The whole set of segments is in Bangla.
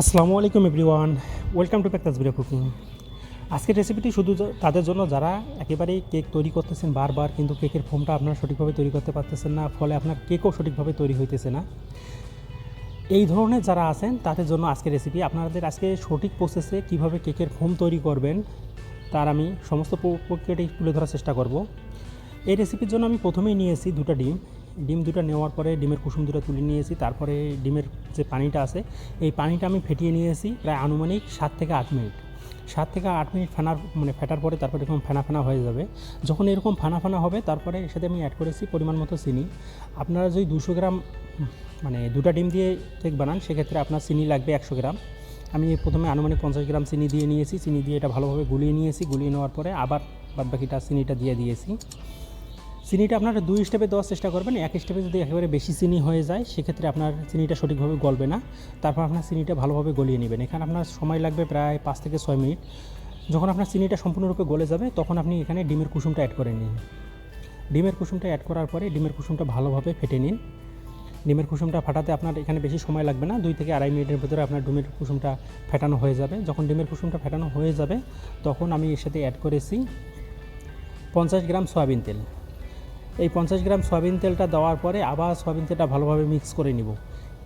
আসসালামু আলাইকুম এভরিওয়ান, ওয়েলকাম টু প্যাকতাস ভিডিও কুকিং। আজকের রেসিপিটি শুধু তাদের জন্য যারা একেবারেই কেক তৈরি করতেছেন বারবার, কিন্তু কেকের ফোমটা আপনারা সঠিকভাবে তৈরি করতে পারতেছেন না, ফলে আপনার কেকও সঠিকভাবে তৈরি হইতেছে না। এই ধরনের যারা আছেন তাদের জন্য আজকের রেসিপি। আপনাদের আজকে সঠিক প্রসেসে কীভাবে কেকের ফোম তৈরি করবেন তার আমি সমস্ত প্রক্রিয়াটি তুলে ধরার চেষ্টা করব। এই রেসিপির জন্য আমি প্রথমেই নিয়েছি দুটো ডিম দুটো নেওয়ার পরে ডিমের কুসুম দুটো তুলে নিয়েছি। তারপরে ডিমের যে পানিটা আছে এই পানিটা আমি ফেটিয়ে নিয়েছি প্রায় আনুমানিক 7 থেকে 8 মিনিট। 7 থেকে 8 মিনিট ফেটার পরে তারপরে এরকম ফেনা হয়ে যাবে। যখন এরকম ফেনা হবে তারপরে এর সাথে আমি অ্যাড করেছি পরিমাণ মতো চিনি। আপনারা যদি 200 গ্রাম দুটো ডিম দিয়ে কেক বানান সেক্ষেত্রে আপনার চিনি লাগবে 100 গ্রাম। আমি প্রথমে আনুমানিক 50 গ্রাম চিনি দিয়ে নিয়েছি। চিনি দিয়ে এটা ভালোভাবে গুলিয়ে নিয়েছি। গুলিয়ে নেওয়ার পরে আবার বাদবাকিটা চিনিটা দিয়ে দিয়েছি। চিনিটা আপনারা 2 স্টেপে দেওয়ার চেষ্টা করবেন। এক স্টেপে যদি একেবারে বেশি চিনি হয়ে যায় সেক্ষেত্রে আপনার চিনিটা সঠিকভাবে গলবে না। তারপর আপনার চিনিটা ভালোভাবে গলিয়ে নেবেন। এখানে আপনার সময় লাগবে প্রায় 5 থেকে 6 মিনিট। যখন আপনার চিনিটা সম্পূর্ণরূপে গলে যাবে তখন আপনি এখানে ডিমের কুসুমটা অ্যাড করে নিন। ডিমের কুসুমটা অ্যাড করার পরে ডিমের কুসুমটা ভালোভাবে ফেটে নিন। ডিমের কুসুমটা ফাটাতে আপনার এখানে বেশি সময় লাগবে না, 2 থেকে 2.5 মিনিটের ভিতরে আপনার ডিমের কুসুমটা ফেটানো হয়ে যাবে। যখন ডিমের কুসুমটা ফেটানো হয়ে যাবে তখন আমি এর সাথে অ্যাড করেছি 50 গ্রাম সয়াবিন তেল। এই 50 গ্রাম সয়াবিন তেলটা দেওয়ার পরে আবার সয়াবিন তেলটা ভালোভাবে মিক্স করে নিব।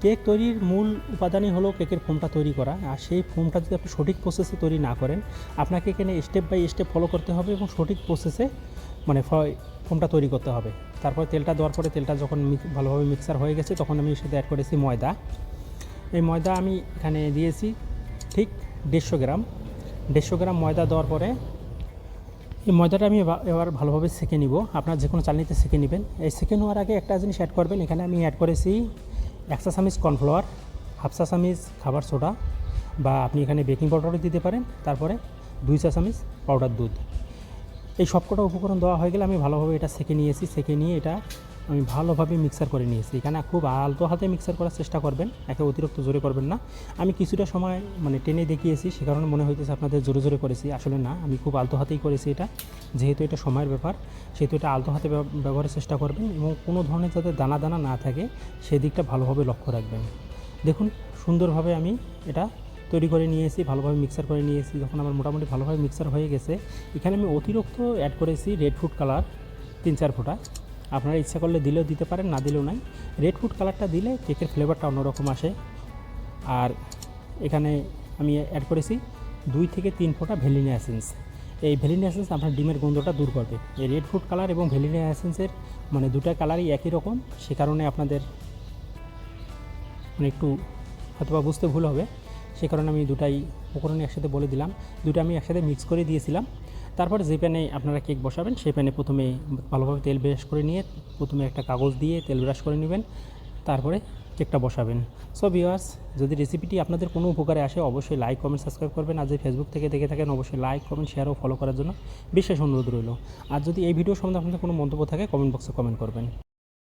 কেক তৈরির মূল উপাদানই হলো কেকের ফোমটা তৈরি করা, আর সেই ফোমটা যদি আপনি সঠিক প্রসেসে তৈরি না করেন আপনাকে এখানে স্টেপ বাই স্টেপ ফলো করতে হবে এবং সঠিক প্রসেসে ফোমটা তৈরি করতে হবে। তারপর তেলটা দেওয়ার পরে তেলটা যখন ভালোভাবে মিক্সার হয়ে গেছে তখন আমি এর সাথে অ্যাড করেছি ময়দা। এই ময়দা আমি এখানে দিয়েছি ঠিক 150 গ্রাম ময়দা দেওয়ার পরে এই ময়দাটা আমি এবার ভালোভাবে সেঁকে নিব। আপনার যে কোনো চালনিতে সেঁকে নেবেন। এই সেঁকে নেওয়ার আগে একটা জিনিস অ্যাড করবেন। এখানে আমি অ্যাড করেছি 1 চা চামচ কর্নফ্লাওয়ার, 1/2 চা চামচ খাবার সোডা, বা আপনি এখানে বেকিং পাউডারও দিতে পারেন। তারপরে 2 চা চামচ পাউডার দুধ। এই সবকটা উপকরণ দেওয়া হয়ে গেলে আমি ভালোভাবে এটা সেঁকে নিয়েছি। সেঁকে নিয়ে এটা আমি ভালোভাবে মিক্সার করে নিয়েছি। এখানে খুব আলতো হাতে মিক্সার করার চেষ্টা করবেন, একে অতিরিক্ত জোরে করবেন না। আমি কিছুটা সময় টেনে দেখিয়েছি, সে কারণে মনে হইতেছে আপনাদের জোরে জোরে করেছি, আসলে না, আমি খুব আলতো হাতেই করেছি। এটা যেহেতু এটা সময়ের ব্যাপার সেহেতু এটা আলতো হাতে ব্যবহারের চেষ্টা করবেন এবং কোনো ধরনের যাতে দানা দানা না থাকে সেদিকটা ভালোভাবে লক্ষ্য রাখবেন। দেখুন সুন্দরভাবে আমি এটা তৈরি করে নিয়েছি, ভালোভাবে মিক্সার করে নিয়েছি। যখন আমার মোটামুটি ভালোভাবে মিক্সার হয়ে গেছে এখানে আমি অতিরিক্ত অ্যাড করেছি রেড ফুড কালার 3-4 ফোঁটা। আপনারা ইচ্ছা করলে দিলেও দিতে পারেন, না দিলেও নাই। রেড ফুড কালারটা দিলে কেকের ফ্লেভারটা অন্যরকম আসে। আর এখানে আমি অ্যাড করেছি 2 থেকে 3 ফোঁটা ভ্যানিলা এসেন্স। এই ভ্যানিলা এসেন্স আপনার ডিমের গন্ধটা দূর করবে। এই রেড ফুড কালার এবং ভ্যানিলা এসেন্সের দুটা কালারই একই রকম, সে কারণে আপনাদের একটু হয়তো বা বুঝতে ভুল হবে, সে কারণে আমি দুটাই উপকরণ একসাথে বলে দিলাম। দুটো আমি একসাথে মিক্স করে দিয়েছিলাম। তারপরে যে প্যানে আপনারা কেক বসাবেন সেই প্যানে প্রথমে ভালোভাবে তেল ব্রাশ করে নিয়ে প্রথমে একটা কাগজ দিয়ে তেল ব্রাশ করে নেবেন, তারপরে কেকটা বসাবেন। সো ভিউয়ার্স, যদি রেসিপিটি আপনাদের কোনো উপকারে আসে অবশ্যই লাইক কমেন্ট সাবস্ক্রাইব করবেন। আর যদি ফেসবুক থেকে দেখে থাকেন অবশ্যই লাইক কমেন্ট শেয়ার ও ফলো করার জন্য বিশেষ অনুরোধ রইল। আর যদি এই ভিডিও সম্বন্ধে আপনাদের কোনো মন্তব্য থাকে কমেন্ট বক্সে কমেন্ট করবেন।